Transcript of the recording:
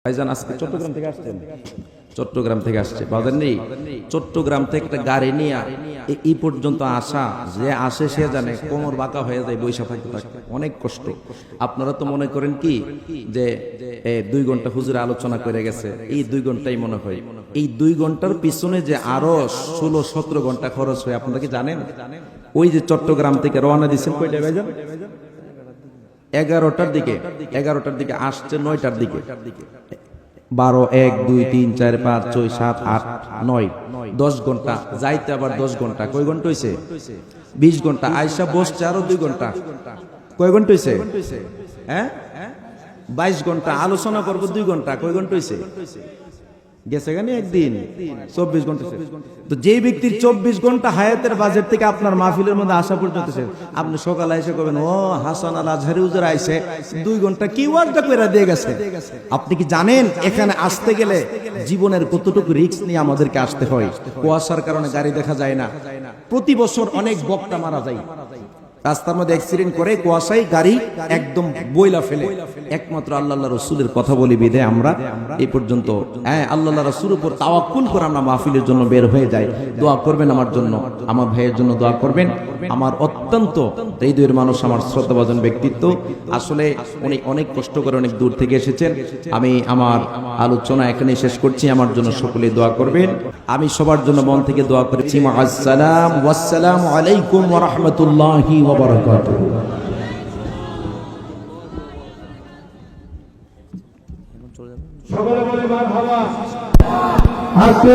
ভাইজান আজকে চট্টগ্রাম থেকে আসছেন? চট্টগ্রাম থেকে আসছে বাজার নেই। চট্টগ্রাম থেকে একটা গাড়ি নিয়ে এই পর্যন্ত আসা, যে আসে সে জানে কোমর বাঁকা হয়ে যায় বৈশা থাকতে থাকতে, অনেক কষ্ট। আপনারা তো মনে করেন কি যে 2 ঘন্টা হুজুর আলোচনা করে গেছে, এই 2 ঘন্টাই মনে হয়। এই 2 ঘন্টার পিছনে যে আরো 16-17 ঘন্টা খরচ হয় আপনারা কি জানেন? ওই যে চট্টগ্রাম থেকে রওনা দিচ্ছেন কয়টা ভাইজান? 11টার দিকে আসছে 9টার দিকে। 12, 1, 2, 3, 4, 5, 6, 7, 8, 9, 10 ঘন্টা যাইতে, আবার 10 ঘন্টা। কয় ঘন্টা হয়েছে? 20 ঘন্টা। আয়সা বসছে আরো 2 ঘন্টা। কয় ঘন্টা হয়েছে? হ্যাঁ, 22 ঘন্টা। আলোচনা করবো 2 ঘন্টা। কয় ঘন্টা হয়েছে? গেছে গানি একদিন 24 ঘন্টা। তো যেই ব্যক্তির 24 ঘন্টা হায়াতের বাজেট থেকে আপনার মাহফিলের মধ্যে আসা পর্যন্ত, আপনি সকালে এসে করবেন ও হাসান আল আজহারি হুজুর আইছে 2 ঘন্টা কি ওয়ার্ডটা কইরা দিয়ে গেছে। আপনি কি জানেন এখানে আসতে গেলে জীবনের কতটুকু রিস্ক নিয়ে আমাদেরকে আসতে হয়? কুয়াশার কারণে গাড়ি দেখা যায় না। প্রতি বছর অনেক বক্তা মারা যায় রাস্তার মধ্যে, অ্যাক্সিডেন্ট করে কুয়াশায় গাড়ি একদম বইলা ফেলে। একমাত্র আল্লাহ রাসূলের কথা বলি বিদে আমরা এই পর্যন্ত আল্লাহ রাসূলের উপর তাওয়াক্কুল করে আমরা মাহফিলের জন্য বের হয়ে যাই। দোয়া করবেন আমার জন্য, আমার ভাইয়ের জন্য দোয়া করবেন। আমার অত্যন্ত হৃদয়ের মানুষ, আমার শ্রদ্ধাভাজন ব্যক্তিত্ব। আসলে উনি অনেক কষ্ট করে অনেক দূর থেকে এসেছেন। আমি আমার আলোচনা এখানে শেষ করছি। আমার জন্য সকলে দোয়া করবেন। আমি সবার জন্য মন থেকে দোয়া করেছি। আসসালাম ওয়াসসালামু আলাইকুম ওয়া রাহমাতুল্লাহি ওয়া বারাকাতুহু। সকলে বলি মারহাবা। আজকে